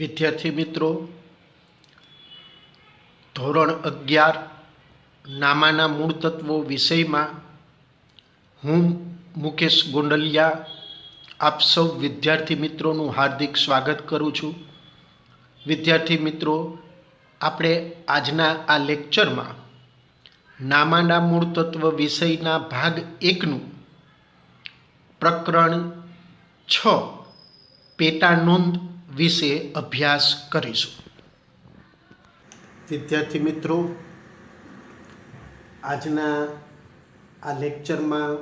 વિદ્યાર્થી મિત્રો, ધોરણ 11 નામાના મૂળ તત્વો વિષયમાં હું મુકેશ ગોંડલિયા આપ સૌ વિદ્યાર્થી મિત્રોનું હાર્દિક સ્વાગત કરું છું. વિદ્યાર્થી મિત્રો, આપણે આજના આ લેક્ચરમાં નામાના મૂળ તત્વ વિષયના ભાગ 1નું પ્રકરણ 6 પેટા નોંધ વિશે અભ્યાસ કરીશું. વિદ્યાર્થી મિત્રો, આજના આ લેક્ચરમાં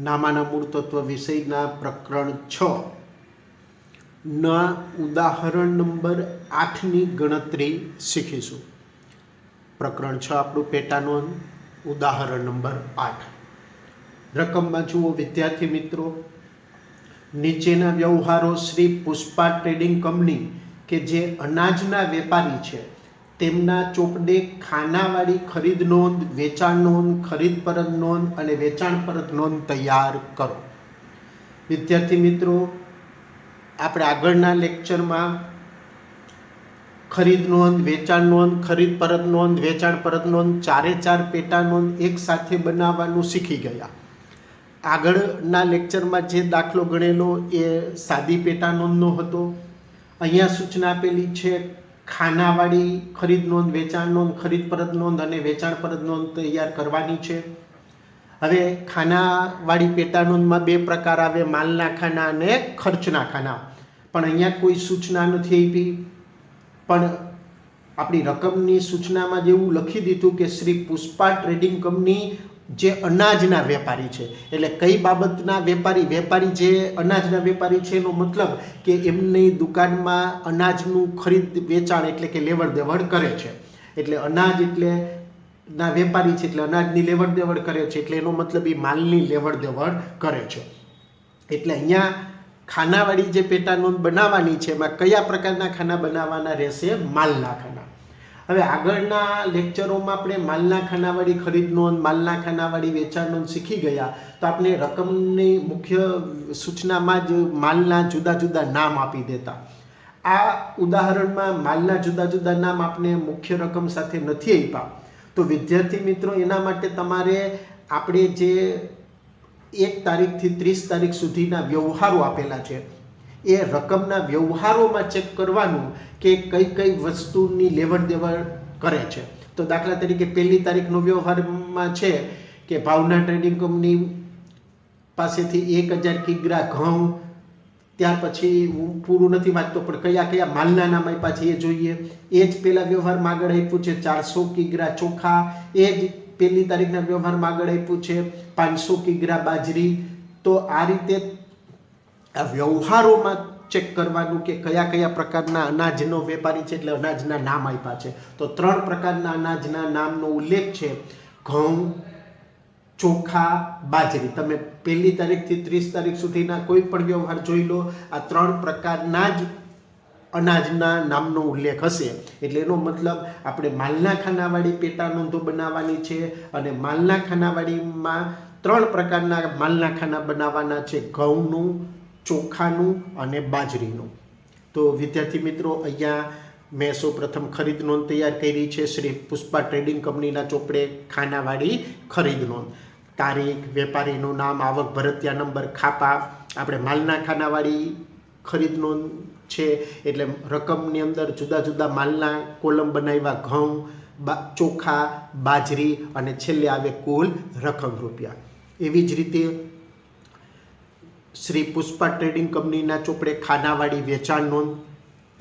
નામાના મૂળ તત્વ વિષયના પ્રકરણ 6 ના ઉદાહરણ નંબર 8ની ગણતરી શીખીશું. પ્રકરણ 6 આપણું પેટા નોંધ, ઉદાહરણ નંબર 8. રકમમાં જુઓ વિદ્યાર્થી મિત્રો, નીચેના વ્યવહારો શ્રી પુષ્પા ટ્રેડિંગ કંપની કે જે અનાજના વેપારી છે તેમના ચોપડે ખાનાવાળી ખરીદ નોંધ, વેચાણ નોંધ, ખરીદ પરત નોંધ અને વેચાણ પરત નોંધ તૈયાર કરો. વિદ્યાર્થી મિત્રો, આપણે આગળના લેક્ચરમાં ખરીદ નોંધ, વેચાણ નોંધ, ખરીદ પરત નોંધ, વેચાણ પરત નોંધ ચારે ચાર પેટા નોંધ એક સાથે બનાવવાનું શીખી ગયા. આગળના લેક્ચરમાં જે દાખલો ગણેલો એ સાદી પેટા નોંધનો હતો. અહીંયા સૂચના આપેલી છે ખાનાવાળી ખરીદ નોંધ, વેચાણ નોંધ, ખરીદ પરત નોંધ અને વેચાણ પરત નોંધ તૈયાર કરવાની છે. હવે ખાનાવાળી પેટા નોંધમાં બે પ્રકાર આવે, માલના ખાના અને ખર્ચના ખાના. પણ અહીંયા કોઈ સૂચના નથી આપી, પણ આપણી રકમની સૂચનામાં જેવું લખી દીધું કે શ્રી પુષ્પા ટ્રેડિંગ કંપની જે અનાજના વેપારી છે. એટલે કઈ બાબતના વેપારી? વેપારી જે અનાજના વેપારી છે એનો મતલબ કે એમની દુકાનમાં અનાજનું ખરીદ વેચાણ એટલે કે લેવડ દેવડ કરે છે. એટલે અનાજ એટલે ના વેપારી છે એટલે અનાજની લેવડ દેવડ કરે છે, એટલે એનો મતલબ એ માલની લેવડ દેવડ કરે છે. એટલે અહીંયા ખાનાવાળી જે પેટા નોંધ બનાવવાની છે એમાં કયા પ્રકારના ખાના બનાવવાના રહેશે? માલના ખાના. હવે આગળના લેક્ચરોમાં આપણે માલના ખાનાવાળી ખરીદ નોંધ, માલના ખાનાવાળી વેચાણ નોંધ શીખી ગયા. તો આપણે રકમની મુખ્ય સૂચનામાં જ માલના જુદા જુદા નામ આપી દેતા. આ ઉદાહરણમાં માલના જુદા જુદા નામ આપણે મુખ્ય રકમ સાથે નથી આપ્યા. તો વિદ્યાર્થી મિત્રો, એના માટે તમારે આપણે જે 1 તારીખથી 30 તારીખ સુધીના વ્યવહારો આપેલા છે એ રકમના વ્યવહારોમાં ચેક કરવાનું કે કઈ કઈ વસ્તુની લેવડ દેવડ કરે છે. તો દાખલા તરીકે 1 તારીખનો વ્યવહારમાં છે કે ભાવના ટ્રેડિંગ કંપની પાસેથી 1000 કિગ્રા ઘઉં, ત્યાર પછી હું પૂરું નથી વાંચતો પણ કયા કયા માલના નામ આપ્યા છે એ જોઈએ. એ જ પહેલા વ્યવહારમાં આગળ આપ્યું છે 400 કિગ્રા ચોખા, એ જ 1 તારીખના વ્યવહારમાં આગળ આપ્યું છે 500 કિગ્રા બાજરી. તો આ રીતે આ વ્યવહારોમાં ચેક કરવાનું કે કયા કયા પ્રકારના અનાજનો વેપારી છે, એટલે અનાજના નામ આપ્યા છે. તો 3 પ્રકારના અનાજના નામનો ઉલ્લેખ છે: ઘઉં, ચોખા, બાજરી. તમે 1 તારીખથી 30 તારીખ સુધીના કોઈ પણ વ્યવહાર જોઈ લો, આ 3 પ્રકારના જ અનાજના નામનો ઉલ્લેખ હશે. એટલે એનો મતલબ આપણે માલના ખાનાવાળી પેટા નોંધો બનાવવાની છે અને માલના ખાનાવાળીમાં 3 પ્રકારના માલના ખાના બનાવવાના છે: ઘઉંનું, ચોખાનું અને બાજરીનું. તો વિદ્યાર્થી મિત્રો, અહીંયા મેં સૌપ્રથમ ખરીદ નોંધ તૈયાર કરી છે શ્રી પુષ્પા ટ્રેડિંગ કંપનીના ચોપડે ખાનાવાળી ખરીદ નોંધ. તારીખ, વેપારીનું નામ, આવક ભરતિયા નંબર, ખાપા. આપણે માલના ખાનાવાળી ખરીદ નોંધ છે એટલે રકમની અંદર જુદા જુદા માલના કોલમ બનાવ્યા: ઘઉં, ચોખા, બાજરી અને છેલ્લે આવે કુલ રકમ રૂપિયા. એવી જ રીતે શ્રી પુષ્પા ટ્રેડિંગ કંપનીના ચોપડે ખાનાવાળી વેચાણ નોંધ,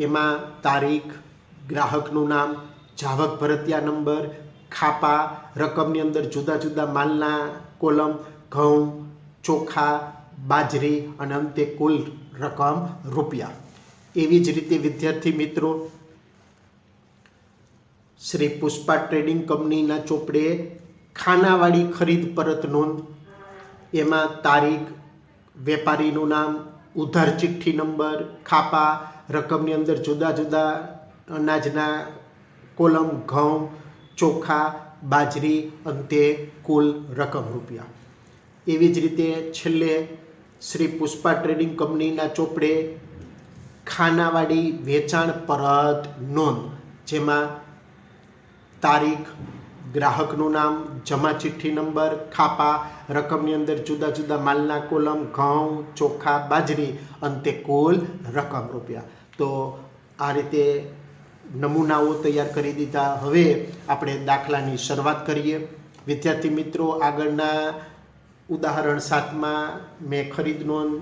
એમાં તારીખ, ગ્રાહકનું નામ, જાવક ભરતિયા નંબર, ખાપા, રકમની અંદર જુદા જુદા માલના કોલમ, ઘઉં, ચોખા, બાજરી અને અંતે કુલ રકમ રૂપિયા. એવી જ રીતે વિદ્યાર્થી મિત્રો, શ્રી પુષ્પા ટ્રેડિંગ કંપનીના ચોપડે ખાનાવાળી ખરીદ પરત નોંધ, એમાં તારીખ, વેપારીનું નામ, ઉધાર ચિઠ્ઠી નંબર, ખાપા, રકમની અંદર જુદા જુદા અનાજના કોલમ, ઘઉં, ચોખા, બાજરી, અંતે કુલ રકમ રૂપિયા. એવી જ રીતે છેલ્લે શ્રી પુષ્પા ટ્રેડિંગ કંપનીના ચોપડે ખાનાવાળી વેચાણ પરત નોંધ, જેમાં તારીખ, ગ્રાહકનું નામ, જમા ચિઠ્ઠી નંબર, ખાપા, રકમની અંદર જુદા જુદા માલના કોલમ, ઘઉં, ચોખા, બાજરી, અંતે કુલ રકમ રૂપિયા. તો આ રીતે નમૂનાઓ તૈયાર કરી દીધા. હવે આપણે દાખલાની શરૂઆત કરીએ. વિદ્યાર્થી મિત્રો, આગળના ઉદાહરણ 7માં મેં ખરીદ નોંધ,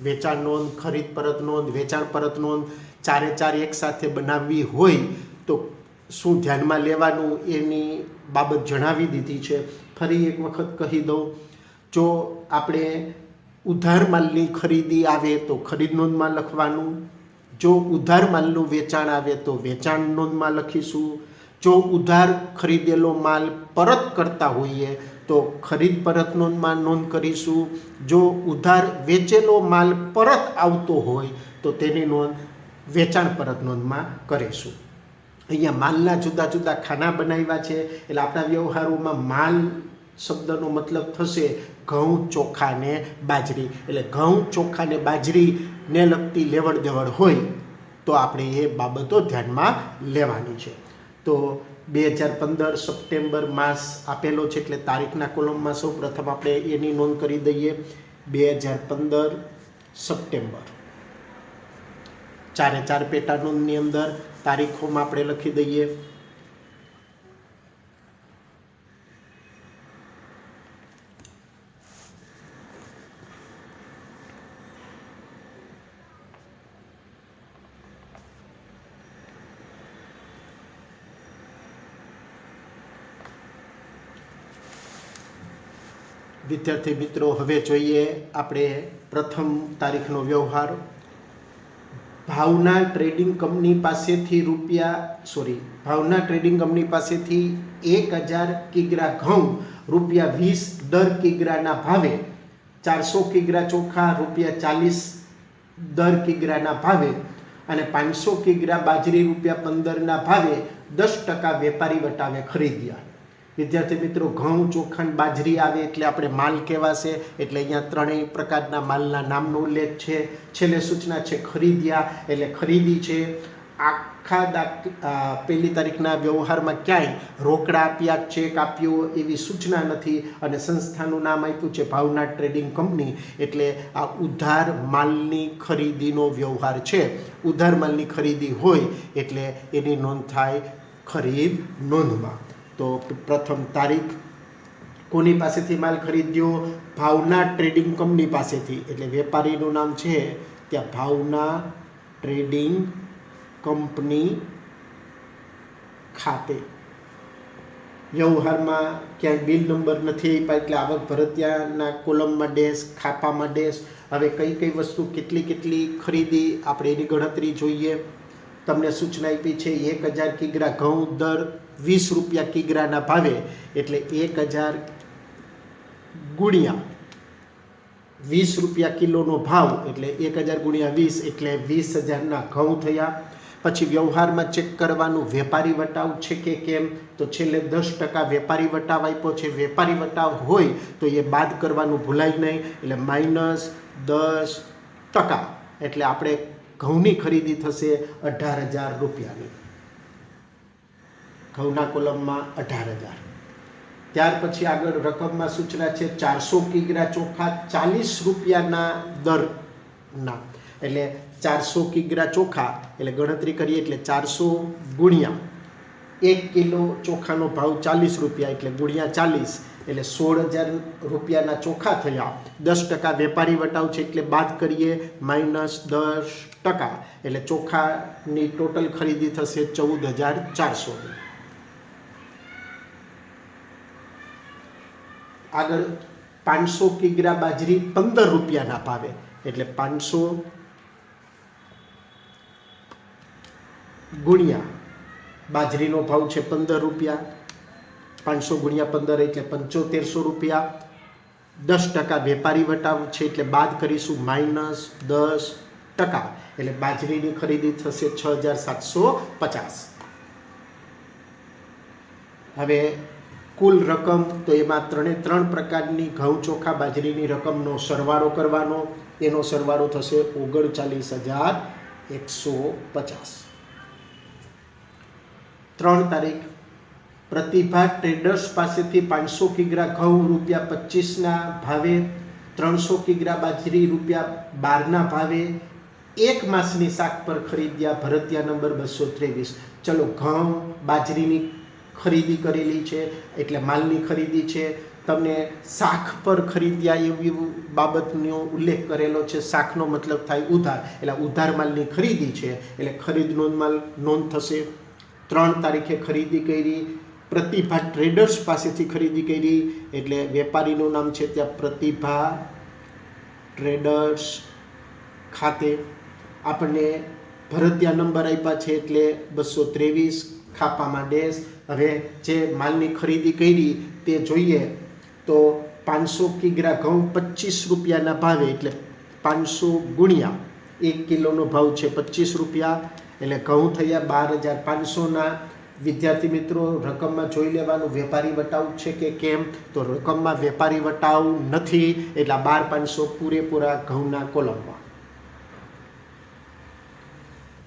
વેચાણ નોંધ, ખરીદ પરત નોંધ, વેચાણ પરત નોંધ ચારે ચાર એક સાથે બનાવવી હોય તો શું ધ્યાનમાં લેવાનું એની બાબત જણાવી દીધી છે. ફરી એક વખત કહી દઉં, જો આપણે ઉધાર માલની ખરીદી આવે તો ખરીદ નોંધમાં લખવાનું, જો ઉધાર માલનું વેચાણ આવે તો વેચાણ નોંધમાં લખીશું, જો ઉધાર ખરીદેલો માલ પરત કરતા હોઈએ તો ખરીદ પરત નોંધમાં નોંધ કરીશું, જો ઉધાર વેચેલો માલ પરત આવતો હોય તો તેની નોંધ વેચાણ પરત નોંધમાં કરીશું. અહીંયા માલના જુદા જુદા ખાના બનાવ્યા છે, એટલે આપણા વ્યવહારોમાં માલ શબ્દનો મતલબ થશે ઘઉં, ચોખા ને બાજરી. એટલે ઘઉં, ચોખા ને બાજરીને લગતી લેવડ દેવડ હોય તો આપણે એ બાબતો ધ્યાનમાં લેવાની છે. તો 2015 સપ્ટેમ્બર માસ આપેલો છે, એટલે તારીખના કોલમમાં સૌ પ્રથમ આપણે એની નોંધ કરી દઈએ. 2015 સપ્ટેમ્બર ચારે ચાર પેટા નોંધની અંદર તારીખોમાં આપણે લખી દઈએ. વિદ્યાર્થી મિત્રો, હવે જોઈએ આપણે પ્રથમ તારીખનો વ્યવહાર. ભાવના ટ્રેડિંગ કંપની પાસેથી ભાવના ટ્રેડિંગ કંપની પાસેથી 1000 કિગ્રા ઘઉં ₹20 દર કિગ્રાના ભાવે, 400 કિગ્રા ચોખા ₹40 દર કિગ્રાના ભાવે અને 500 કિગ્રા બાજરી ₹15 ના ભાવે 10% વેપારી વટાવે ખરીદ્યા. વિદ્યાર્થી મિત્રો, ઘઉં, ચોખા, બાજરી આવે એટલે આપણે માલ કહેવાશે. એટલે અહીંયા ત્રણેય પ્રકારના માલના નામનો ઉલ્લેખ છે. છેલ્લે સૂચના છે ખરીદ્યા, એટલે ખરીદી છે. આખા પહેલી તારીખના વ્યવહારમાં ક્યાંય રોકડા આપ્યા, ચેક આપ્યો એવી સૂચના નથી અને સંસ્થાનું નામ આપ્યું છે ભાવના ટ્રેડિંગ કંપની. એટલે આ ઉધાર માલની ખરીદીનો વ્યવહાર છે. ઉધાર માલની ખરીદી હોય એટલે એની નોંધ થાય ખરીદ નોંધમાં. તો પ્રથમ તારીખ, કોની પાસેથી માલ ખરીદ્યો? ભાવના ટ્રેડિંગ કંપની પાસેથી. એટલે વેપારીનું નામ છે ત્યાં ભાવના ટ્રેડિંગ કંપની ખાતે. વ્યવહારમાં ક્યાંય બિલ નંબર નથી આપ્યા એટલે આવક ભરતિયાના કોલમમાં ડેશ, ખાપામાં ડેશ. હવે કઈ કઈ વસ્તુ કેટલી ખરીદી આપણે એની ગણતરી જોઈએ. તમને સૂચના આપી છે 1000 કિગ્રા ઘઉં દર ₹20 કિગ્રાના ભાવે, એટલે 1000 ગુણ્યા ₹20 કિલોનો ભાવ, એટલે 1000 ગુણ્યા 20 એટલે 20000ના ઘઉં થયા. પછી વ્યવહારમાં ચેક કરવાનું વેપારી વટાવ છે કે કેમ, તો છેલ્લે 10% વેપારી વટાવ આપ્યો છે. વેપારી વટાવ હોય તો એ બાદ કરવાનું ભૂલાય નહીં, એટલે -10%. એટલે આપણે ઘઉંની ખરીદી થશે ₹18,000. ઘઉંના કોલમમાં 18,000. ત્યાર પછી આગળ રકમમાં સૂચના છે 400 કિગ્રા ચોખા ₹40ના દરના. એટલે 400 કિગ્રા ચોખા, એટલે ગણતરી કરીએ એટલે 400 ગુણ્યા 1 કિલો ચોખાનો ભાવ ₹40, એટલે ગુણ્યા 40, એટલે ₹16,000ના ચોખા થયા. 10% વેપારી વટાવ છે એટલે બાદ કરીએ -10%, એટલે ચોખાની ટોટલ ખરીદી થશે 14,400. આગળ 500 કિગ્રા બાજરી ₹15ના ભાવે, એટલે 500 ગુણ્યા બાજરીનો ભાવ છે ₹15, 500 ગુણ્યા 15 એટલે ₹7500. 10% વેપારી વટાવ છે એટલે બાદ કરીશું -10%, એટલે બાજરીની ખરીદી થશે 6,750. હવે કુલ રકમ, તો એમાં ત્રણ પ્રકારની ઘઉં, ચોખા, બાજરીની રકમનો સરવાળો કરવાનો. એનો સરવાળો થશે 39,050. 150. 3 તારીખ પ્રતિભા ટ્રેડર્સ પાસેથી 500 કિગ્રા ઘઉં ₹25 ભાવે, 300 કિગ્રા બાજરી ₹12 ભાવે એક માસની શાક પર ખરીદ્યા. ભરતિયા નંબર 223. ચલો, ઘઉં બાજરીની ખરીદી કરેલી છે એટલે માલની ખરીદી છે. તમને શાક પર ખરીદ્યા એવી બાબતનો ઉલ્લેખ કરેલો છે. શાકનો મતલબ થાય ઉધાર, એટલે ઉધાર માલની ખરીદી છે એટલે ખરીદ નોંધમાં નોંધ થશે. 3 તારીખે ખરીદી કરી, પ્રતિભા ટ્રેડર્સ પાસેથી ખરીદી કરી એટલે વેપારીનું નામ છે ત્યાં પ્રતિભા ટ્રેડર્સ ખાતે. આપણને ભરતિયા નંબર આપ્યા છે એટલે 223, ખાપામાં ડેશ. હવે જે માલની ખરીદી કરી તે જોઈએ તો 500 કિગ્રા ઘઉં ₹25 ભાવે એટલે 500 ગુણ્યા 1 કિલોનો ભાવ છે ₹25 એટલે ઘઉં થયા 12,500. વિદ્યાર્થી મિત્રો, રકમમાં જોઈ લેવાનું વેપારી વટાવ છે કે કેમ. તો રકમમાં વેપારી વટાવ નથી એટલે 12,500 પૂરેપૂરા ઘઉંના કોલમમાં.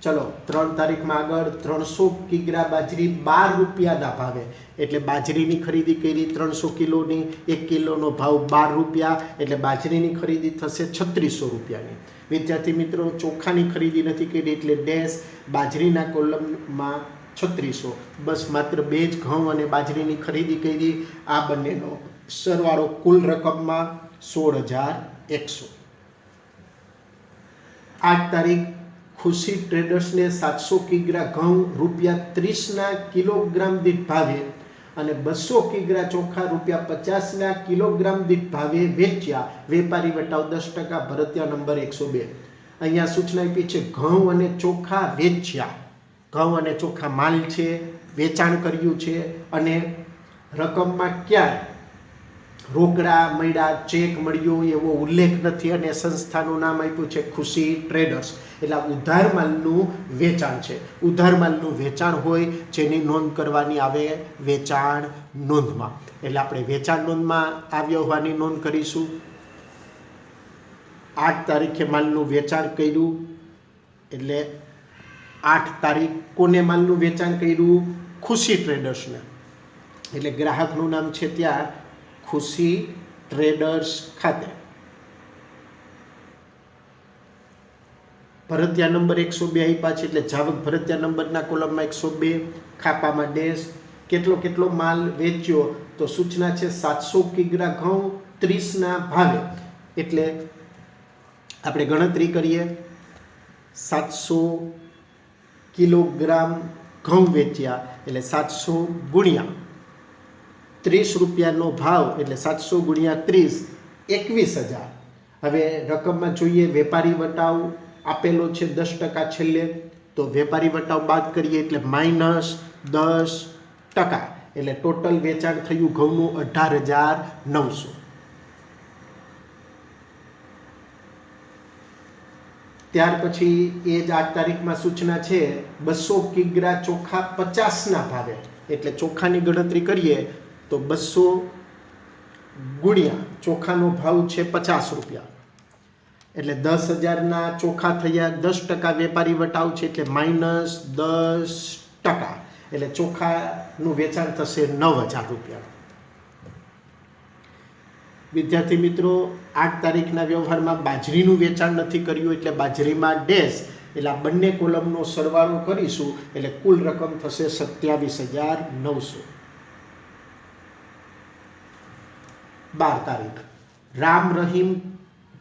ચલો, 3 તારીખમાં આગળ 300 કિગ્રા બાજરી ₹12 ભાવે એટલે બાજરીની ખરીદી કરી 300 કિલોની. 1 કિલોનો ભાવ ₹12 એટલે બાજરીની ખરીદી થશે ₹3600. વિદ્યાર્થી મિત્રો, ચોખાની ખરીદી નથી કરી એટલે ડેશ. બાજરીના કોલમમાં 3600. બસ માત્ર 2 જ ઘઉં અને બાજરીની ખરીદી કરી. આ બંનેનો સરવાળો કુલ રકમમાં 16,100. 8 તારીખ ખુશી ટ્રેડર્સને 700 કિગ્રા ઘઉં ₹30 કિલોગ્રામ દીઠ ભાવે અને 200 કિગ્રા ચોખા ₹50 કિલોગ્રામ દીઠ ભાવે વેચ્યા. વેપારી વટાવ 10%. ભરતિયા નંબર 102. અહીંયા સૂચના આપી છે ઘઉં અને ચોખા વેચ્યા. ઘઉં અને ચોખા માલ છે, વેચાણ કર્યું છે અને રકમમાં ક્યાંય રોકડા મળ્યા, ચેક મળ્યો એવો ઉલ્લેખ નથી અને સંસ્થાનું નામ આપ્યું છે ખુશી ટ્રેડર્સ. એટલે ઉધાર માલનું વેચાણ છે. ઉધાર માલનું વેચાણ હોય જેની નોંધ કરવાની આવે વેચાણ નોંધમાં. એટલે આપણે વેચાણ નોંધમાં આ વ્યવહારની નોંધ કરીશું. 8 તારીખે માલનું વેચાણ કર્યું એટલે 8 તારીખ કોને માલનું વેચાણ કર્યું? ખુશી ટ્રેડર્સને. એટલે ગ્રાહકનું નામ છે ત્યાં ખુશી ટ્રેડર્સ ખાતે. ભરતિયા નંબર 102 આપ્યા છે એટલે જાવક ભરતિયા નંબરના કોલમમાં 102, ખાપામાં ડેશ. કેટલો માલ વેચ્યો તો સૂચના છે 700 કિગ્રા ઘઉં 30 ભાવે એટલે આપણે ગણતરી કરીએ. 700 કિલોગ્રામ ઘઉં વેચ્યા એટલે 700 ગુણ્યા ₹30 ભાવ એટલે 700 ગુણ્યા 30 21,000. હવે રકમમાં જોઈએ વેપારી વટાવ આપેલો છે 10% છેલ્લે, તો વેપારી વટાવ બાદ કરીએ એટલે -10% એટલે ટોટલ વેચાણ થયું ઘઉંનું 18,900. ત્યાર પછી એ જ 8 તારીખમાં સૂચના છે 200 કિગ્રા ચોખા 50 ભાવે એટલે ચોખાની ગણતરી કરીએ તો 200 ગુણ્યા ચોખાનો ભાવ છે ₹50 એટલે 10,000 ચોખા થયા. 10% વેપારી વટાવ છે એટલે -10% એટલે ચોખાનું વેચાણ થશે ₹9,000. વિદ્યાર્થી મિત્રો, 8 તારીખના વ્યવહારમાં બાજરીનું વેચાણ નથી કર્યું એટલે બાજરીમાં ડેશ. એટલે આ બંને કોલમનો સરવાળો કરીશું એટલે કુલ રકમ થશે 27,900. 12 તારીખ રામ રહીમ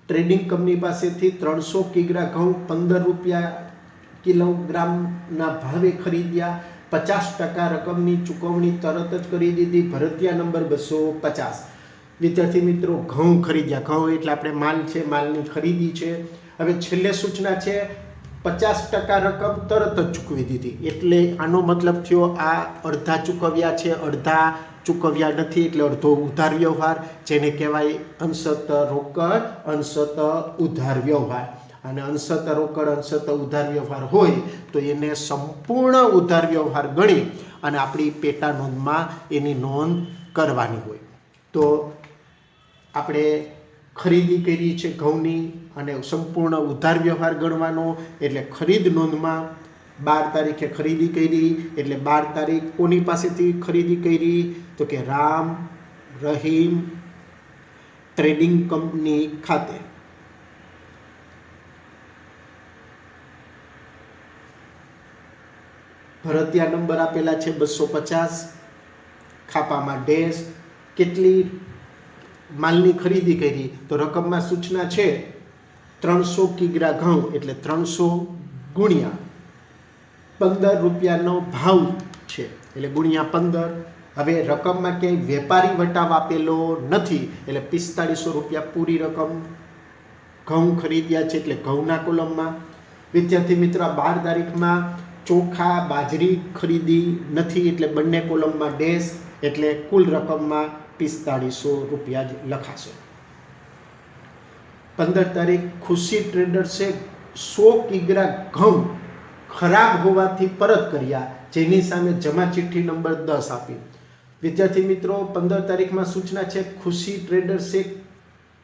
ટ્રેડિંગ કંપની પાસેથી 300 કિગ્રા ઘઉં ₹15 કિલોગ્રામના ભાવે ખરીદ્યા. 50% રકમની ચૂકવણી તરત જ કરી દીધી. ભરતિયા નંબર 250. વિદ્યાર્થી મિત્રો, ઘઉં ખરીદ્યા. ઘઉં એટલે આપણે માલ છે, માલની ખરીદી છે. હવે છેલ્લે સૂચના છે 50% રકમ તરત જ ચૂકવી દીધી એટલે આનો મતલબ થયો આ અડધા ચૂકવ્યા છે, અડધા ચૂકવ્યા નથી એટલે અડધો ઉધાર વ્યવહાર, જેને કહેવાય અંશત રોકડ અંશત ઉધાર વ્યવહાર. અને અંશત રોકડ અંશત ઉધાર વ્યવહાર હોય તો એને સંપૂર્ણ ઉધાર વ્યવહાર ગણી અને આપણી પેટા નોંધમાં એની નોંધ કરવાની હોય. તો આપણે ખરીદી કરી છે ઘઉંની અને સંપૂર્ણ ઉધાર વ્યવહાર ગણવાનો, એટલે ખરીદ નોંધમાં 12 તારીખે ખરીદી કરી, એટલે 12 તારીખ કોની પાસેથી ખરીદી કરી? તો કે રામ રહીમ ટ્રેડિંગ કંપની ખાતે. ભરતિયા નંબર આપેલા છે 250, ખાપામાં ડેશ. કેટલી માલની ખરીદી કરી? તો રકમમાં સૂચના છે 300 કિગ્રા ઘઉં, એટલે 300 ગુણ્યા 15 રૂપિયાનો ભાવ છે, એટલે ગુણ્યા 15. હવે રકમમાં ક્યાંય વેપારી વટાવ આપેલો નથી, એટલે 4500 રૂપિયા પૂરી રકમ ઘઉં ખરીદ્યા છે, એટલે ઘઉંના કોલમમાં. વિદ્યાર્થી મિત્રો, 12 તારીખમાં ચોખા બાજરી ખરીદી નથી, એટલે બંને કોલમમાં ડેશ, એટલે કુલ રકમમાં 4500 રૂપિયા જ લખાશે. 15 તારીખ ખુશી ટ્રેડર્સે 100 કિગ્રા ઘઉં ખરાબ હોવાથી પરત કર્યા, જેની સામે જમા ચિઠ્ઠી નંબર 10 આપી. વિદ્યાર્થી મિત્રો, 15 તારીખમાં સૂચના છે ખુશી ટ્રેડર્સે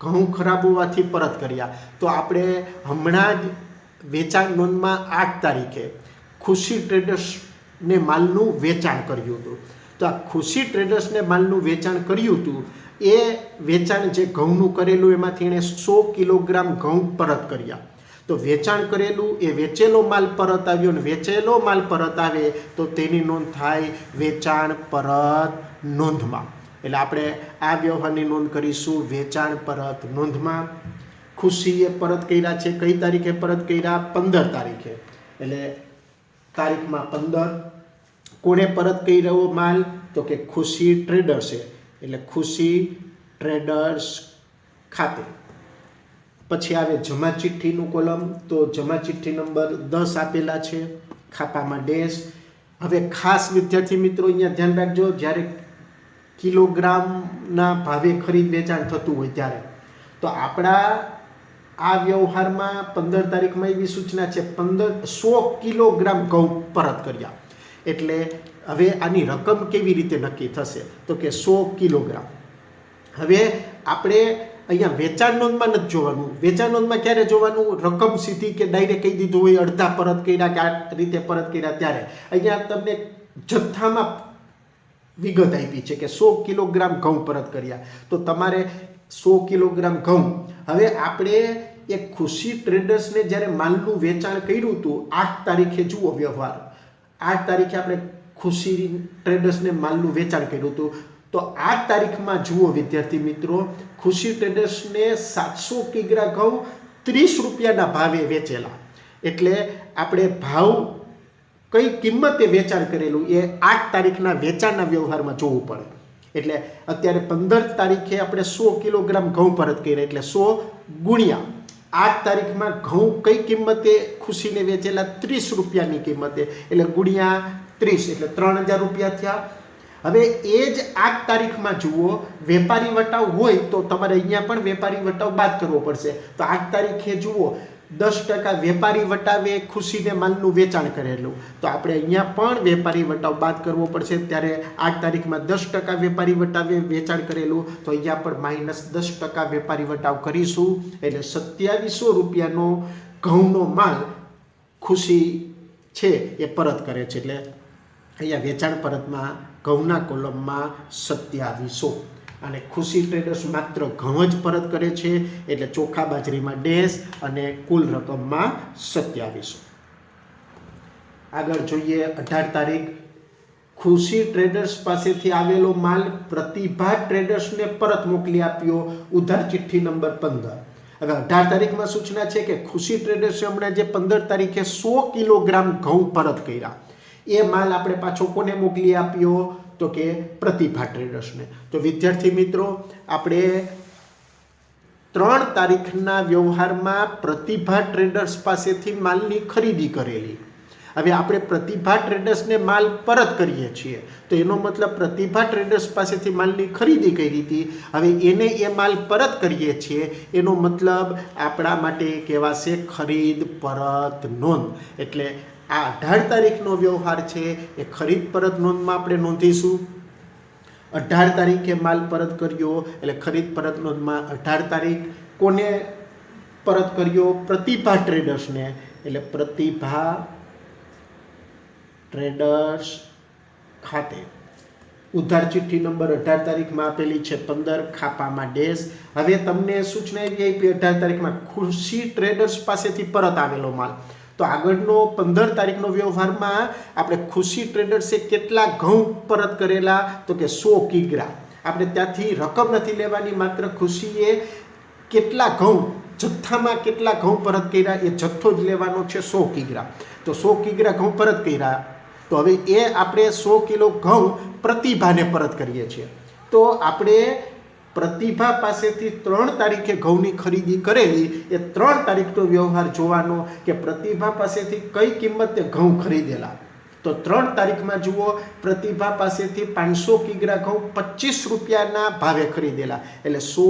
ઘઉં ખરાબ હોવાથી પરત કર્યા. તો આપણે હમણાં જ વેચાણ નોંધમાં 8 તારીખે ખુશી ટ્રેડર્સને માલનું વેચાણ કર્યું હતું. તો આ ખુશી ટ્રેડર્સને માલનું વેચાણ કર્યું હતું, એ વેચાણ જે ઘઉંનું કરેલું એમાંથી એણે 100 કિલોગ્રામ ઘઉં પરત કર્યા. તો વેચાણ કરેલું એ વેચેલો માલ પરત આવ્યો, ને વેચેલો માલ પરત આવે તો તેની નોંધ થાય વેચાણ પરત નોંધમાં. એટલે આપણે આ વ્યવહારની નોંધ કરીશું વેચાણ પરત નોંધમાં. ખુશીએ પરત કર્યા છે, કઈ તારીખે પરત કર્યા? 15 તારીખે, એટલે તારીખમાં 15. કોણે પરત કર્યો માલ? તો કે ખુશી ટ્રેડર્સે, એટલે ખુશી ટ્રેડર્સ ખાતે. પછી આવે જમા ચિઠ્ઠીનું કોલમ, તો જમા ચિઠ્ઠી નંબર 10 આપેલા છે, ખાતામાં ડેશ. હવે ખાસ વિદ્યાર્થી મિત્રો અહીંયા ધ્યાન રાખજો, જ્યારે કિલોગ્રામના ભાવે ખરીદ વેચાણ થતું હોય ત્યારે તો આપણા આ વ્યવહારમાં 15 તારીખમાં એવી સૂચના છે 100 કિલોગ્રામ ઘઉં પરત કર્યા. એટલે હવે આની રકમ કેવી રીતે નક્કી થશે? તો કે 100 કિલોગ્રામ. હવે આપણે અહીંયા વેચાણ નોંધમાં નથી જોવાનું. વેચાણ નોંધમાં ક્યારે જોવાનું? રકમ સીધી કે ડાયરેક્ટ કહી દીધું હોય અડધા પરત કર્યા કે આ રીતે પરત કર્યા ત્યારે. અહીંયા તમને જથ્થામાં વિગત આપી છે કે 100 કિલોગ્રામ ઘઉં પરત કર્યા, તો તમારે 100 કિલોગ્રામ ઘઉં. હવે આપણે એક ખુશી ટ્રેડર્સને જ્યારે માલનું વેચાણ કર્યું હતું 8 તારીખે જુઓ વ્યવહાર. 8 તારીખે આપણે ખુશી ટ્રેડર્સને માલનું વેચાણ કર્યું હતું. તો 8 તારીખમાં જુઓ વિદ્યાર્થી મિત્રો, ખુશી ટ્રેડર્સને 700 કિગ્રા ઘઉં 30 રૂપિયાના ભાવે વેચેલા. એટલે આપણે ભાવ કઈ કિંમતે વેચાણ કરેલું એ 8 તારીખના વેચાણના વ્યવહારમાં જોવું પડે. એટલે અત્યારે 15 તારીખે આપણે 100 કિલોગ્રામ ઘઉં પરત કર્યા, એટલે 100 ગુણ્યા 8 તારીખમાં ઘઉં કઈ કિંમતે ખુશીને વેચેલા? 30 રૂપિયાની કિંમતે, એટલે ગુણ્યા 30, એટલે 3000 રૂપિયા થયા. હવે એ જ 8 તારીખમાં જુઓ વેપારી વટાવ હોય તો તમારે અહીંયા પણ વેપારી વટાવ બાદ કરવો પડશે. તો 8 તારીખે જુઓ 10% વેપારી વટાવે ખુશીને માલનું વેચાણ કરેલું, તો આપણે અહીંયા પણ વેપારી વટાવ બાદ કરવો પડશે. ત્યારે 8 તારીખમાં 10% વેપારી વટાવે વેચાણ કરેલું, તો અહીંયા પણ -10% વેપારી વટાવ કરીશું. એટલે 2700 રૂપિયાનો ઘઉંનો માલ ખુશી છે એ પરત કરે છે. એટલે અહીંયા વેચાણ પરતમાં ઘઉંના કોલમમાં 2700. અને ખુશી ટ્રેડર્સ માત્ર ઘઉં જ પરત કરે છે, એટલે ચોખા બાજરીમાં ડેશ અને કુલ રકમમાં 2700. આગળ જોઈએ 18 તારીખ. ખુશી ટ્રેડર્સ પાસેથી આવેલો માલ પ્રતિભા ટ્રેડર્સને પરત મોકલી આપ્યો, ઉધાર ચિઠ્ઠી નંબર 15. હવે 18 તારીખમાં સૂચના છે કે ખુશી ટ્રેડર્સે હમણાં જે 15 તારીખે 100 કિલોગ્રામ ઘઉં પરત કર્યા, એ માલ આપણે પાછો કોને મોકલી આપ્યો? તો કે પ્રતિભા ટ્રેડર્સને. તો વિદ્યાર્થી મિત્રો, આપણે 3 તારીખના વ્યવહારમાં પ્રતિભા ટ્રેડર્સ પાસેથી માલની ખરીદી કરેલી. હવે આપણે પ્રતિભા ટ્રેડર્સને માલ પરત કરીએ છીએ, તો એનો મતલબ પ્રતિભા ટ્રેડર્સ પાસેથી માલની ખરીદી કરી હતી, હવે એને એ માલ પરત કરીએ છીએ, એનો મતલબ આપણા માટે કહેવાશે ખરીદ પરત નોંધ. એટલે આ 18 તારીખનો વ્યવહાર છે એ ખરીદ પરત નોંધમાં આપણે નોંધીશું. 18 તારીખે માલ પરત કર્યો એટલે ખરીદ પરત નોંધમાં 18 તારીખ. કોને પરત કર્યો? પ્રતિભા ટ્રેડર્સને. એટલે પ્રતિભા ટ્રેડર્સ ખાતે ઉધાર ચિઠ્ઠી નંબર 18 તારીખમાં આપેલી છે 15, ખાપામાં ડેશ. હવે તમને સૂચના એવી આપી 18 તારીખમાં ખુશી ટ્રેડર્સ પાસેથી પરત આવેલો માલ. તો આગળનો 15 તારીખનો વ્યવહારમાં આપણે ખુશી ટ્રેડર્સે કેટલા ઘઉં પરત કરેલા? તો કે 100 કિગ્રા. આપણે ત્યાંથી રકમ નથી લેવાની, માત્ર ખુશીએ કેટલા ઘઉં, જથ્થામાં કેટલા ઘઉં પરત કર્યા એ જથ્થો જ લેવાનો છે, 100 કિગ્રા. તો 100 કિગ્રા ઘઉં પરત કર્યા. તો હવે એ આપણે 100 કિલો ઘઉં પ્રતિભાને પરત કરીએ છીએ. તો આપણે પ્રતિભા પાસેથી 3 તારીખે ઘઉંની ખરીદી કરેલી, એ 3 તારીખનો વ્યવહાર જોવાનો કે પ્રતિભા પાસેથી કઈ કિંમતે ઘઉં ખરીદેલા. તો 3 તારીખમાં જુઓ, પ્રતિભા પાસેથી 500 કિગ્રા ઘઉં 25 રૂપિયાના ભાવે ખરીદેલા. એટલે 100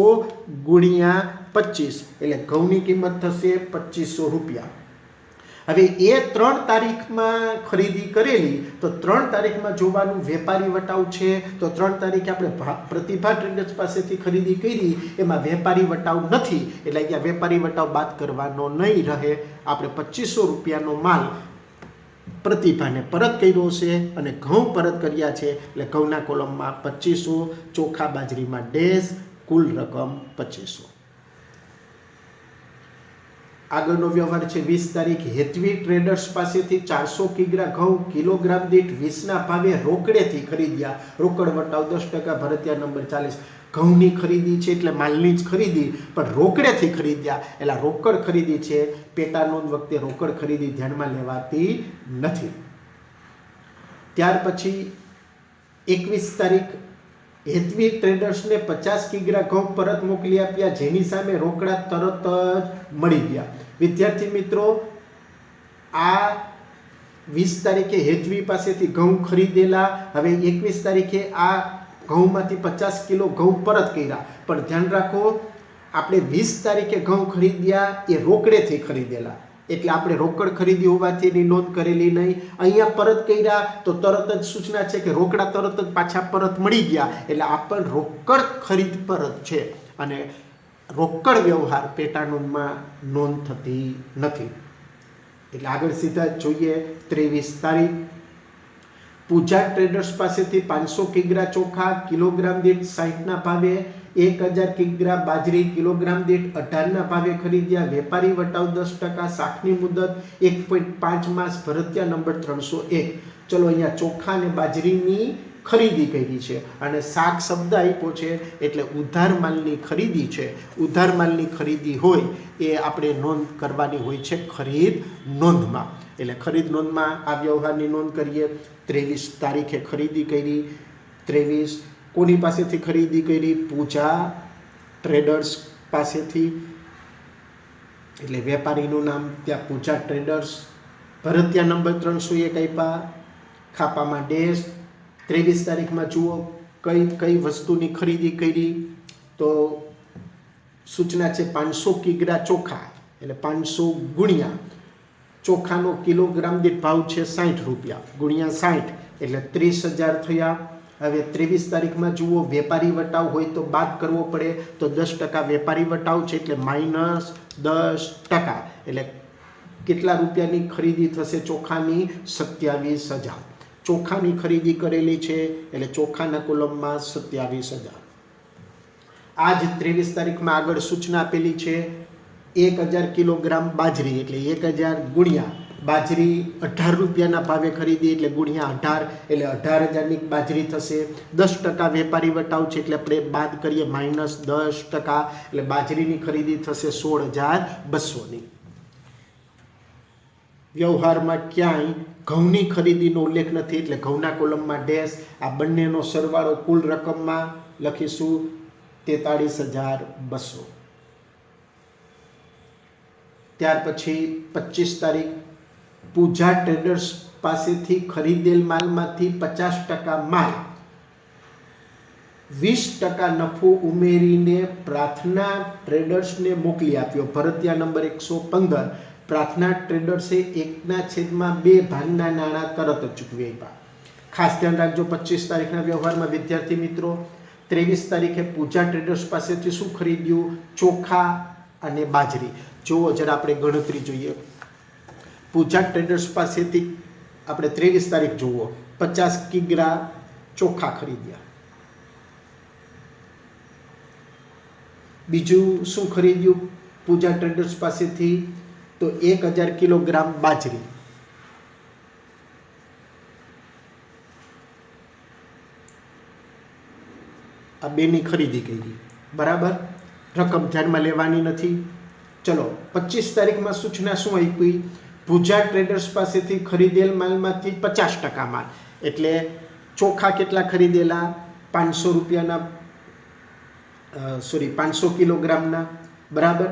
ગુણ્યા 25 એટલે ઘઉંની કિંમત થશે 2500 રૂપિયા. હવે એ 3 તારીખમાં ખરીદી કરેલી, તો 3 તારીખમાં જોવાનું વેપારી વટાવ છે. તો 3 તારીખે આપણે પ્રતિભા ટ્રેડર્સ પાસેથી ખરીદી કરી, એમાં વેપારી વટાવ નથી, એટલે અહીંયા વેપારી વટાવ બાદ કરવાનો નહીં રહે. આપણે 2500 રૂપિયાનો માલ પ્રતિભાને પરત કર્યો છે અને ઘઉં પરત કર્યા છે. એટલે ઘઉંના કોલમમાં 2500, ચોખા બાજરીમાં ડેશ, કુલ રકમ 2500. આગળનો વ્યવહાર છે 20 તારીખ. હેતવી ટ્રેડર્સ પાસેથી 400 કિગ્રા ઘઉં કિલોગ્રામ દીઠ 20ના ભાવે રોકડેથી ખરીદ્યા. રોકડ વટાવ 10%, ભરતિયા નંબર 40. ઘઉંની ખરીદી છે એટલે માલની જ ખરીદી, પણ રોકડેથી ખરીદ્યા. એટલે રોકડ ખરીદી છે. પેટા નોંધ વખતે રોકડ ખરીદી ધ્યાનમાં લેવાતી નથી. ત્યાર પછી 21 તારીખ હેતવી ટ્રેડર્સને 50 કિગ્રા ઘઉં પરત મોકલી આપ્યા, જેની સામે રોકડા તરત જ મળી ગયા. વિદ્યાર્થી મિત્રો, આ 20 તારીખે હેતવી પાસેથી ઘઉં ખરીદેલા. હવે 21 તારીખે આ ઘઉંમાંથી 50 કિલો ઘઉં પરત કર્યા, પણ ધ્યાન રાખો, આપણે 20 તારીખે ઘઉં ખરીદ્યા એ રોકડેથી ખરીદેલા, એટલે આપણે રોકડ ખરીદી હોવાથી એની નોંધ કરેલી નહીં. અહીંયા પરત કર્યા તો તરત જ સૂચના છે કે રોકડા તરત જ પાછા પરત મળી ગયા, એટલે આ પણ રોકડ ખરીદ પરત છે અને રોકડ વ્યવહાર પેટા નોંધમાં નોંધ થતી નથી. એટલે આગળ સીધા જોઈએ 23 તારીખ. પૂજા ટ્રેડર્સ પાસેથી 500 કિગ્રા ચોખા કિલોગ્રામ દીઠ 60ના ભાવે, 1000 કિગ્રા બાજરી કિલોગ્રામ દીઠ 18ના ભાવે ખરીદ્યા. વેપારી વટાવ 10%, શાકની મુદત 1.5 માસ, ભરતિયા નંબર 301. ચલો, અહીંયા ચોખા અને બાજરીની ખરીદી કરી છે અને શાક શબ્દ આપ્યો છે એટલે ઉધાર માલની ખરીદી છે. ઉધાર માલની ખરીદી હોય એ આપણે નોંધ કરવાની હોય છે ખરીદ નોંધમાં. એટલે ખરીદ નોંધમાં આ વ્યવહારની નોંધ કરીએ. 23 તારીખે ખરીદી કરી. 23 કોની પાસેથી ખરીદી કરી? પૂજા ટ્રેડર્સ પાસેથી. એટલે વેપારીનું નામ ત્યાં પૂજા ટ્રેડર્સ. ભરતિયા નંબર 301 આપ્યા, ખાપામાં ડેશ. 23 તારીખમાં જુઓ કઈ વસ્તુની ખરીદી કરી. તો સૂચના છે 500 કિગ્રા ચોખા, એટલે 500 ગુણ્યા ચોખાનો કિલોગ્રામ દીઠ ભાવ છે 60 રૂપિયા, ગુણ્યા 60 એટલે 30,000 થયા. હવે 23 તારીખમાં જુઓ વેપારી વટાવ હોય તો બાદ કરવો પડે, તો 10% વેપારી વટાવ છે એટલે -10%, એટલે કેટલા રૂપિયાની ખરીદી થશે ચોખાની? 27,000. ચોખાની ખરીદી કરેલી છે એટલે ચોખાના કોલમમાં 27,000. આજ 23 તારીખમાં આગળ સૂચના આપેલી છે 1000 કિલોગ્રામ બાજરી, એટલે 1000 ગુણ્યા બાજરી 18 રૂપિયાના ભાવે ખરીદી એટલે ગુણ્યા 18 એટલે 18,000ની બાજરી થશે. 10% વેપારી વટાવ છે એટલે આપણે બાદ કરીએ -10%, એટલે બાજરીની ખરીદી થશે 16,200ની. વ્યવહારમાં ક્યાંય ઘઉંની ખરીદીનો ઉલ્લેખ નથી એટલે ઘઉંના કોલમમાં ડેશ. આ બંનેનો સરવાળો કુલ રકમમાં લખીશું 43,200. ત્યાર પછી 25 તારીખ પૂજા ટ્રેડર્સ પાસેથી ખરીદેલ માલમાંથી 50% માલ 20% નફો ઉમેરીને પ્રાર્થના ટ્રેડર્સને મોકલી આપ્યો. ભરતિયા નંબર 115. પ્રાર્થના ટ્રેડર્સે 1/2 ભાગના નાણાં તરત જ ચૂકવી આપ્યા. ખાસ ધ્યાન રાખજો 25 તારીખના વ્યવહારમાં વિદ્યાર્થી મિત્રો. 23 તારીખે પૂજા ટ્રેડર્સ પાસેથી શું ખરીદ્યું? ચોખા અને બાજરી. જુઓ જરા આપણે ગણતરી જોઈએ. પૂજા ટ્રેડર્સ પાસેથી આપણે 23 તારીખ જુઓ 50 કિગ્રા ચોખા ખરીદ્યા. બીજું શું ખરીદ્યું પૂજા ટ્રેડર્સ પાસેથી? તો 1000 કિલોગ્રામ બાજરી. આ બેની ખરીદી કરી. બરાબર, રકમ ધ્યાનમાં લેવાની નથી. ચલો 25 તારીખમાં સૂચના શું આપી? પૂજા ટ્રેડર્સ પાસેથી ખરીદેલ માલમાંથી 50% માલ, એટલે ચોખા કેટલા ખરીદેલા? 500 રૂપિયાના, 500 કિલોગ્રામના. બરાબર,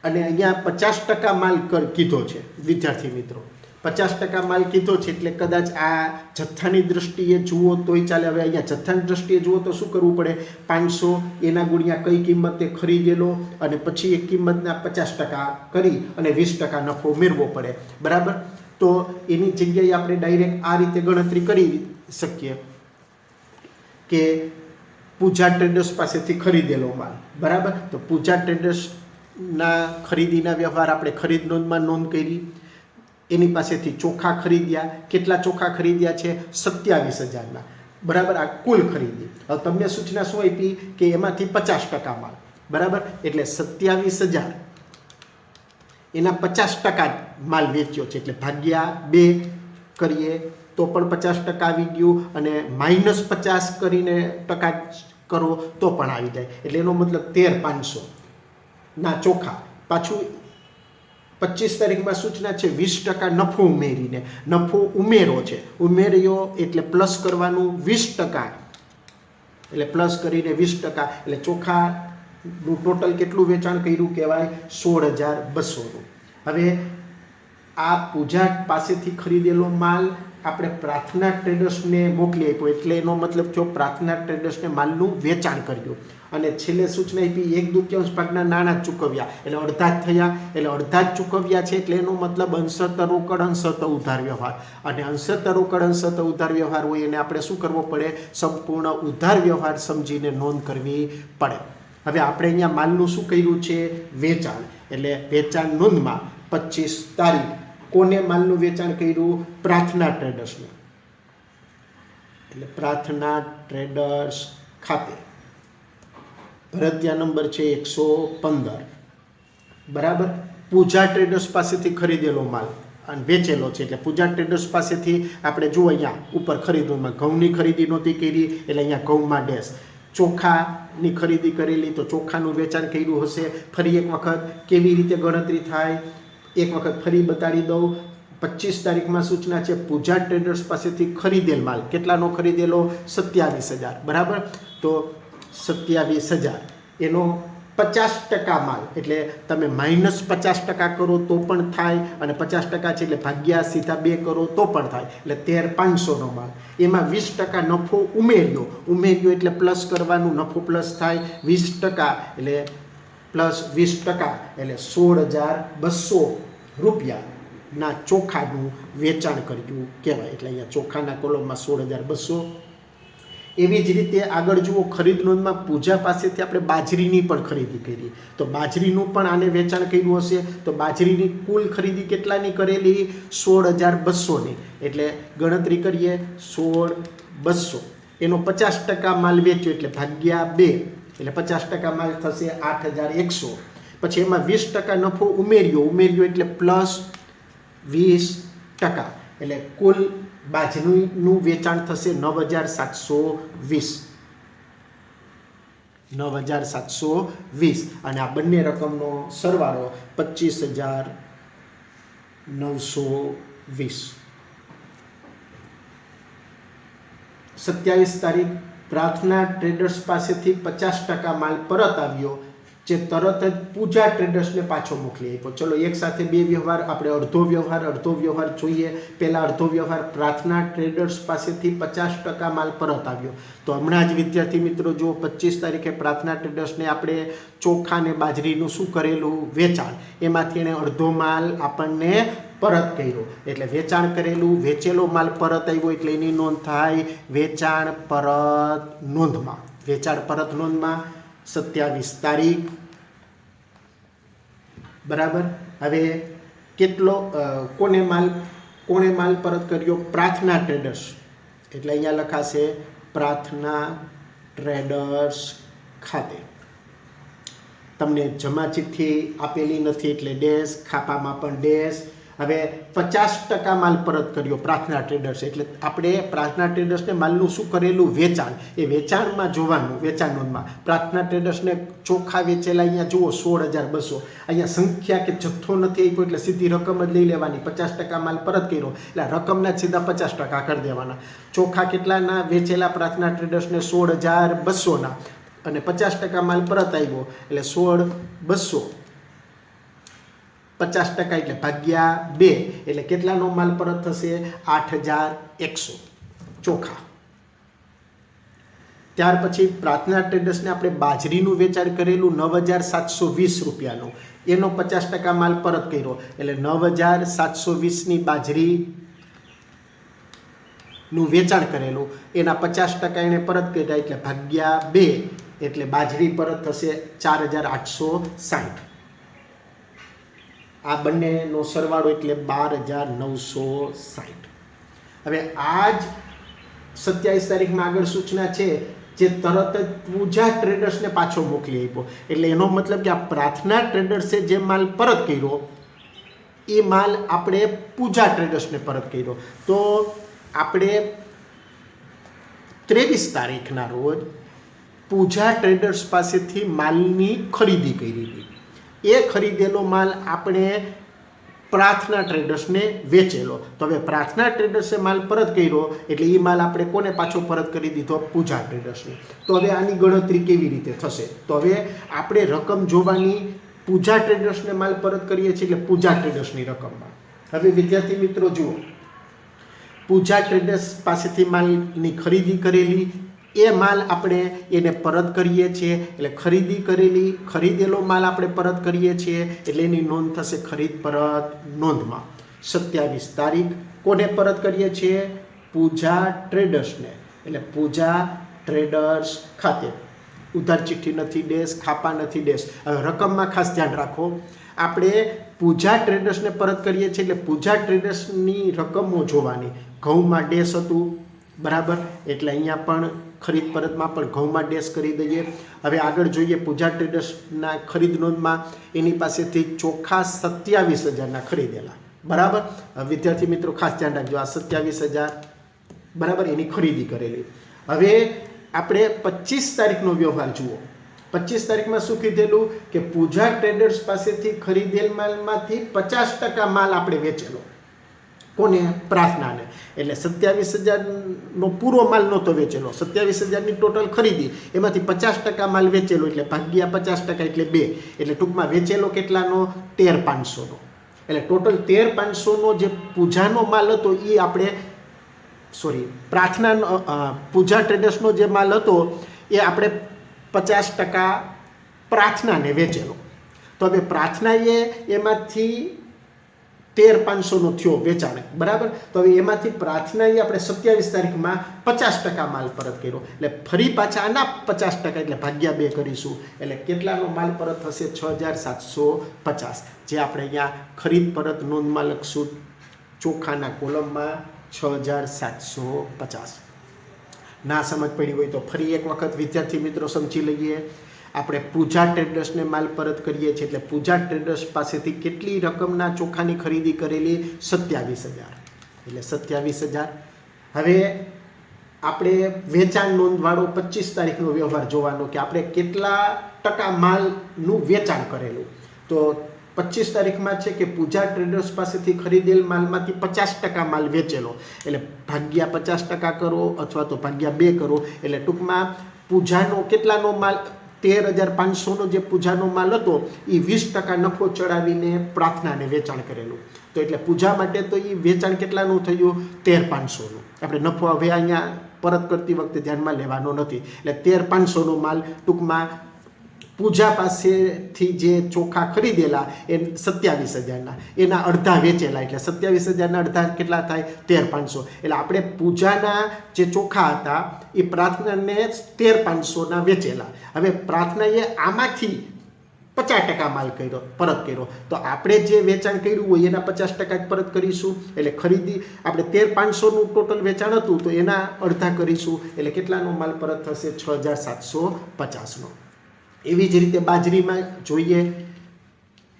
અને અહીંયા 50% માલ કીધો છે વિદ્યાર્થી મિત્રો. 50% માલ કીધો છે એટલે કદાચ આ જથ્થાની દ્રષ્ટિએ જુઓ તોય ચાલે. હવે અહીંયા જથ્થાની દ્રષ્ટિએ જુઓ તો શું કરવું પડે? 500 એના ગુણ્યા કઈ કિંમતે ખરીદેલો અને પછી એક કિંમતના 50% કરી અને 20% નફો ઉમેરવો પડે. બરાબર, તો એની જગ્યાએ આપણે ડાયરેક્ટ આ રીતે ગણતરી કરી શકીએ કે પૂજા ટ્રેડર્સ પાસેથી ખરીદેલો માલ. બરાબર, તો પૂજા ટ્રેડર્સના ખરીદીના વ્યવહાર આપણે ખરીદ નોંધમાં નોંધ કરી. એની પાસેથી ચોખા ખરીદ્યા. કેટલા ચોખા ખરીદ્યા છે? 27,000ના. બરાબર, આ કુલ ખરીદી. હવે તમને સૂચના શું આપી કે એમાંથી 50% માલ. બરાબર, એટલે 27,000 એના 50% માલ વેચ્યો છે, એટલે ભાગ્યા 2 કરીએ તો પણ 50% આવી ગયું, અને -50 કરીને ટકા કરો તો પણ આવી જાય. એટલે એનો મતલબ 13,500 ના ચોખા. પાછું 25 તારીખમાં સૂચના છે 20% નફો ઉમેરીને. નફો ઉમેરો છે, ઉમેર્યો એટલે પ્લસ કરવાનું 20%, એટલે પ્લસ કરીને 20%, એટલે ચોખાનું ટોટલ કેટલું વેચાણ કર્યું કહેવાય? 16,200. હવે આ પૂજા પાસેથી ખરીદેલો માલ આપણે પ્રાર્થના ટ્રેડર્સને મોકલી આપ્યો, એટલે એનો મતલબ થયો પ્રાર્થના ટ્રેડર્સને માલનું વેચાણ કર્યું. અને છેલ્લે સૂચના આપી 1/2 ભાગના નાણાં ચૂકવ્યા, એટલે અડધા જ થયા, એટલે અડધા જ ચૂકવ્યા છે, એટલે એનો મતલબ અંશત રોકડ અંશત ઉધાર વ્યવહાર. અને અંશત રોકડ અંશત ઉધાર વ્યવહાર હોય એને આપણે શું કરવો પડે? સંપૂર્ણ ઉધાર વ્યવહાર સમજીને નોંધ કરવી પડે. હવે આપણે અહીંયા માલનું શું કર્યું છે? વેચાણ. એટલે વેચાણ નોંધમાં 25 તારીખ કોને માલનું વેચાણ કર્યું? પ્રાર્થના ટ્રેડર્સને. એટલે પ્રાર્થના ટ્રેડર્સ ખાતે ભરતિયા નંબર છે 115. બરાબર, પૂજા ટ્રેડર્સ પાસેથી ખરીદેલો માલ અને વેચેલો છે, એટલે પૂજા ટ્રેડર્સ પાસેથી આપણે જુઓ અહીંયા ઉપર ખરીદોમાં ઘઉંની ખરીદી નહોતી કરી, એટલે અહીંયા ઘઉંમાં ડેશ. ચોખાની ખરીદી કરેલી, તો ચોખાનું વેચાણ કર્યું હશે. ફરી એક વખત કેવી રીતે ગણતરી થાય એક વખત ફરી બતાડી દઉં. 25 તારીખમાં સૂચના છે પૂજા ટ્રેડર્સ પાસેથી ખરીદેલ માલ. કેટલાનો ખરીદેલો? 27,000. બરાબર, તો 27,000 એનો 50% માલ, એટલે તમે -50% કરો તો પણ થાય, અને 50% છે એટલે ભાગ્યા સીધા 2 કરો તો પણ થાય, એટલે 13,500નો માલ. એમાં 20% નફો ઉમેર્યો એટલે પ્લસ કરવાનું, નફો પ્લસ થાય 20%, એટલે પ્લસ 20%, એટલે 16,200 રૂપિયાના ચોખાનું વેચાણ કર્યું કહેવાય. એટલે અહીંયા ચોખાના કોલમમાં 16,200. એવી જ રીતે આગળ જુઓ ખરીદ નોંધમાં પૂજા પાસેથી આપણે બાજરીની પણ ખરીદી કરી, તો બાજરીનું પણ આને વેચાણ કર્યું હશે. તો બાજરીની કુલ ખરીદી કેટલાની કરેલી? 16,200ની. એટલે ગણતરી કરીએ 16,200 એનો 50% માલ વેચ્યો, એટલે ભાગ્યા 2, એટલે 50% માલ થશે 8,100. પછી એમાં 20% નફો ઉમેર્યો એટલે પ્લસ 20%, એટલે કુલ બાજરીનું વેચાણ થશે 9,720. 9,720, અને આ બંને રકમનો સરવાળો 25,920. 27 તારીખ પ્રાર્થના ટ્રેડર્સ પાસેથી 50% માલ પરત આવ્યો, જે તરત જ પૂજા ટ્રેડર્સને પાછો મોકલી આપ્યો. ચલો એક સાથે બે વ્યવહાર, આપણે અડધો વ્યવહાર જોઈએ. પહેલા અડધો વ્યવહાર, પ્રાર્થના ટ્રેડર્સ પાસેથી 50% માલ પરત આવ્યો. તો હમણાં જ વિદ્યાર્થી મિત્રો જો 25 તારીખે પ્રાર્થના ટ્રેડર્સને આપણે ચોખા અને બાજરીનું શું કરેલું? વેચાણ. એમાંથી એણે અડધો માલ આપણને પરત કર્યો, એટલે વેચાણ કરેલું વેચેલો માલ પરત આવ્યો, એટલે એની નોંધ થાય વેચાણ પરત નોંધમાં. વેચાણ પરત નોંધમાં 27 તારીખ બરાબર. હવે કેટલો કોણે માલ પરત કર્યો? પ્રાર્થના ટ્રેડર્સ. એટલે અહીંયા લખાશે પ્રાર્થના ટ્રેડર્સ ખાતે. તમને જમા ચિઠ્ઠી આપેલી નથી એટલે ડેશ, ખાપામાં પણ ડેશ. હવે 50% માલ પરત કર્યો પ્રાર્થના ટ્રેડર્સ. એટલે આપણે પ્રાર્થના ટ્રેડર્સને માલનું શું કરેલું? વેચાણ. એ વેચાણમાં જોવાનું, વેચાણ નોંધમાં પ્રાર્થના ટ્રેડર્સને ચોખ્ખા વેચેલા અહીંયા જુઓ 16,200. અહીંયા સંખ્યા કે જથ્થો નથી આપ્યો એટલે સીધી રકમ જ લઈ લેવાની. 50% માલ પરત કર્યો એટલે રકમના સીધા 50% કરી દેવાના. ચોખ્ખા કેટલાના વેચેલા પ્રાર્થના ટ્રેડર્સને? 16,200ના. અને 50% માલ પરત આવ્યો એટલે 16,200. 50% એટલે ભાગ્યા 2 એટલે કેટલાનો માલ પરત થશે? 8,100 ચોખા. ત્યાર પછી પ્રાર્થના ટ્રેડર્સને આપણે બાજરીનું વેચાણ કરેલું 9,720 રૂપિયાનું, એનો 50% માલ પરત કર્યો એટલે 9,720ની બાજરીનું વેચાણ કરેલું, એના 50% એને પરત કર્યા એટલે ભાગ્યા 2 એટલે બાજરી પરત થશે 4,860. આ બંનેનો સરવાળો એટલે 12,960. હવે આ જ 27 તારીખમાં આગળ સૂચના છે જે તરત જ પૂજા ટ્રેડર્સને પાછો મોકલી આપ્યો. એટલે એનો મતલબ કે આ પ્રાર્થના ટ્રેડર્સે જે માલ પરત કર્યો એ માલ આપણે પૂજા ટ્રેડર્સને પરત કર્યો. તો આપણે 23 તારીખના રોજ પૂજા ટ્રેડર્સ પાસેથી માલની ખરીદી કરી હતી. એ ખરીદેલો માલ આપણે પ્રાર્થના ટ્રેડર્સને વેચેલો. તો હવે પ્રાર્થના ટ્રેડર્સે માલ પરત કર્યો એટલે એ માલ આપણે કોને પાછો પરત કરી દીધો? પૂજા ટ્રેડર્સને. તો હવે આની ગણતરી કેવી રીતે થશે? તો હવે આપણે રકમ જોવાની, પૂજા ટ્રેડર્સને માલ પરત કરીએ છીએ એટલે પૂજા ટ્રેડર્સની રકમમાં. હવે વિદ્યાર્થી મિત્રો જુઓ, પૂજા ટ્રેડર્સ પાસેથી માલની ખરીદી કરેલી એ માલ આપણે એને પરત કરીએ છીએ એટલે ખરીદેલો માલ આપણે પરત કરીએ છીએ એટલે એની નોંધ થશે ખરીદ પરત નોંધમાં. 27 તારીખ કોને પરત કરીએ છીએ? પૂજા ટ્રેડર્સને. એટલે પૂજા ટ્રેડર્સ ખાતે. ઉધાર ચિઠ્ઠી નથી ડેશ, ખાપા નથી ડેશ. હવે રકમમાં ખાસ ધ્યાન રાખો, આપણે પૂજા ટ્રેડર્સને પરત કરીએ છીએ એટલે પૂજા ટ્રેડર્સની રકમો જોવાની. ઘઉંમાં ડેશ હતું, બરાબર, એટલે અહીંયા પણ ખરીદ પરતમાં પણ ઘઉંમાં ડેશ કરી દઈએ. હવે આગળ જોઈએ પૂજા ટ્રેડર્સના ખરીદ નોંધમાં એની પાસેથી ચોખા 27,000ના ખરીદેલા, બરાબર. વિદ્યાર્થી મિત્રો ખાસ ધ્યાન રાખજો, આ 27,000 બરાબર એની ખરીદી કરેલી. હવે આપણે 25 તારીખનો વ્યવહાર જુઓ. 25 તારીખમાં શું કીધેલું કે પૂજા ટ્રેડર્સ પાસેથી ખરીદેલ માલમાંથી 50% માલ આપણે વેચેલો. કોને? પ્રાર્થનાને. એટલે 27,000નો પૂરો માલ નહોતો વેચેલો, 27,000ની ટોટલ ખરીદી, એમાંથી 50% માલ વેચેલો એટલે ભાગ્યા 50% એટલે 2. એટલે ટૂંકમાં વેચેલો કેટલાનો? 13,500નો. એટલે ટોટલ 13,500નો જે પૂજાનો માલ હતો એ આપણે પૂજા ટ્રેડર્સનો જે માલ હતો એ આપણે 50% પ્રાર્થનાને વેચેલો. તો હવે પ્રાર્થનાએ એમાંથી 13,500નો થયો વેચાણ, બરાબર. તો હવે એમાંથી પ્રાર્થનાએ આપણે 27 તારીખમાં 50% માલ પરત કર્યો એટલે ફરી પાછા આના 50% એટલે ભાગ્યા 2 કરીશું એટલે કેટલાનો માલ પરત થશે? 6,750. જે આપણે અહીંયા ખરીદ પરત નોંધમાં લખશું ચોખાના કોલમમાં 6,750. ના સમજ પડી હોય તો ફરી એક વખત વિદ્યાર્થી મિત્રો સમજી લઈએ. આપણે પૂજા ટ્રેડર્સને માલ પરત કરીએ છીએ એટલે પૂજા ટ્રેડર્સ પાસેથી કેટલી રકમના ચોખાની ખરીદી કરેલી? 27,000. એટલે 27,000. હવે આપણે વેચાણ નોંધવાળો 25 તારીખનો વ્યવહાર જોવાનો કે આપણે કેટલા ટકા માલનું વેચાણ કરેલું. તો 25 તારીખમાં છે કે પૂજા ટ્રેડર્સ પાસેથી ખરીદેલ માલમાંથી 50% માલ વેચેલો એટલે ભાગ્યા 50% કરો અથવા તો ભાગ્યા 2 કરો. એટલે ટૂંકમાં પૂજાનો કેટલાનો માલ? 13,500નો જે પૂજાનો માલ હતો એ 20% નફો ચડાવીને પ્રાર્થનાને વેચાણ કરેલું. તો એટલે પૂજા માટે તો એ વેચાણ કેટલાનું થયું? 13,500નું. આપણે નફો હવે અહીંયા પરત કરતી વખતે ધ્યાનમાં લેવાનો નથી. એટલે 13,500નો માલ ટૂંકમાં પૂજા પાસેથી જે ચોખા ખરીદેલા એ 27,000ના, એના અડધા વેચેલા એટલે 27,000ના અડધા કેટલા થાય? 13,500. એટલે આપણે પૂજાના જે ચોખા હતા એ પ્રાર્થનાને 13,500ના વેચેલા. હવે પ્રાર્થનાએ આમાંથી 50% માલ પરત કર્યો, તો આપણે જે વેચાણ કર્યું હોય એના 50% જ પરત કરીશું. એટલે ખરીદી આપણે 13,500નું ટોટલ વેચાણ હતું તો એના અડધા કરીશું, એટલે કેટલાનો માલ પરત થશે? 6,750નો. એવી જ રીતે બાજરીમાં જોઈએ,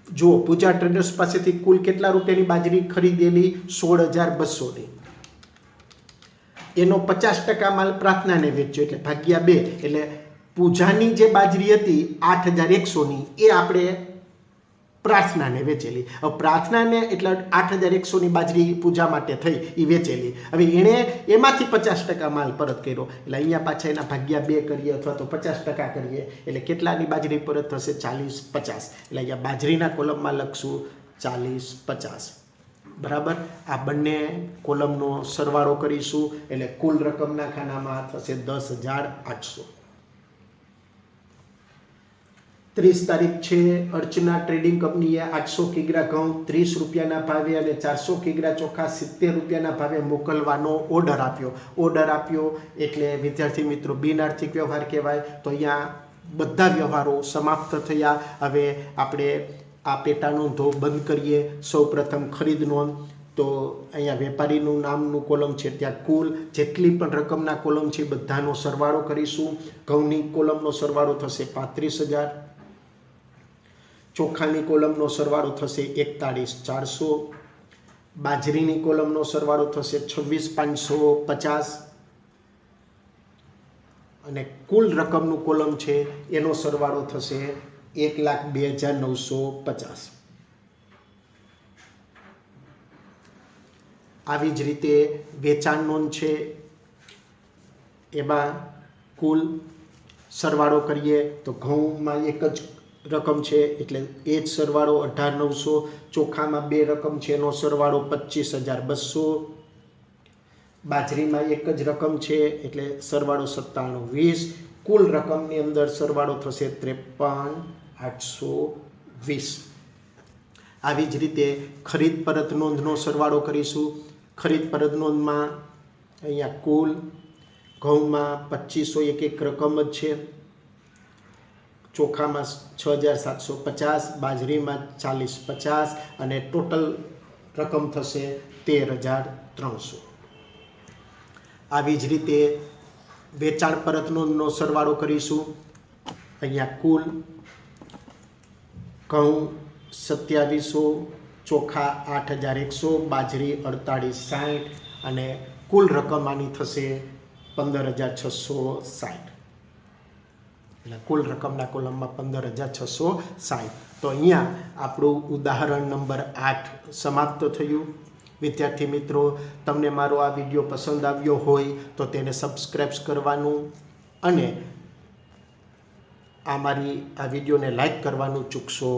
જુઓ પૂજા ટ્રેડર્સ પાસેથી કુલ કેટલા રૂપિયાની બાજરી ખરીદેલી? 16,200ની. એનો 50% માલ પ્રાર્થનાને વેચ્યો એટલે ભાગ્યા 2, એટલે પૂજાની જે બાજરી હતી 8,100ની એ આપણે પ્રાર્થનાને વેચેલી. હવે પ્રાર્થનાને એટલે 8,100ની બાજરી પૂજા માટે થઈ એ વેચેલી. હવે એણે એમાંથી 50% માલ પરત કર્યો, એટલે અહીંયા પાછા એના ભાગ્યા 2 કરીએ અથવા તો 50% કરીએ, એટલે કેટલાની બાજરી પરત થશે? 40,50. એટલે અહીંયા બાજરીના કોલમમાં લખશું 40,50. બરાબર. આ બંને કોલમનો સરવાળો કરીશું એટલે કુલ રકમના ખાનામાં થશે 10,800. 30 તારીખ છે. અર્ચના ટ્રેડિંગ કંપનીએ 800 કિગ્રા ઘઉં 30 રૂપિયાના ભાવે અને 400 કિગ્રા ચોખા 70 રૂપિયાના ભાવે મોકલવાનો ઓર્ડર આપ્યો. એટલે વિદ્યાર્થી મિત્રો બિનઆર્થિક વ્યવહાર કહેવાય. તો અહીંયા બધા વ્યવહારો સમાપ્ત થયા. હવે આપણે આ પેટા નોંધો બંધ કરીએ. સૌપ્રથમ ખરીદ નોંધ. તો અહીંયા વેપારીનું નામનું કોલમ છે, ત્યાં કુલ જેટલી પણ રકમના કોલમ છે બધાનો સરવાળો કરીશું. ઘઉંની કોલમનો સરવાળો થશે 35,000. ચોખાની કોલમનો સરવાળો થશે 41,400. બાજરીની કોલમનો સરવાળો થશે 26,550. અને કુલ રકમનું કોલમ છે એનો સરવાળો થશે 1,02,950. આવી જ રીતે વેચાણ નોંધ છે, એમાં કુલ સરવાળો કરીએ તો ઘઉંમાં એક જ રકમ છે એટલે એ જ સરવાળો 18,900. ચોખામાં 2 રકમ છે એનો સરવાળો 25,200. બાજરીમાં એક જ રકમ છે એટલે સરવાળો 97,20. કુલ રકમની અંદર સરવાળો થશે 53,820. આવી જ રીતે ખરીદ પરત નોંધનો સરવાળો કરીશું. ખરીદ પરત નોંધમાં અહીંયા કુલ ઘઉંમાં 2,500 એક રકમ જ છે, ચોખામાં 6,750, બાજરીમાં 40,50 અને ટોટલ રકમ થશે 13,300. આવી જ રીતે વેચાણ પરત નોંધનો સરવાળો કરીશું. અહીંયા કુલ ઘઉં 2,700, ચોખા 8,100, બાજરી 48,60 અને કુલ રકમ આની થશે 15,660. એટલે કુલ રકમના કોલમમાં 15,660. તો અહીંયા આપણું ઉદાહરણ નંબર 8 સમાપ્ત થયું. વિદ્યાર્થી મિત્રો, તમને મારો આ વિડીયો પસંદ આવ્યો હોય તો તેને સબસ્ક્રાઈબ કરવાનું અને આ વિડીયોને લાઈક કરવાનું ચૂકશો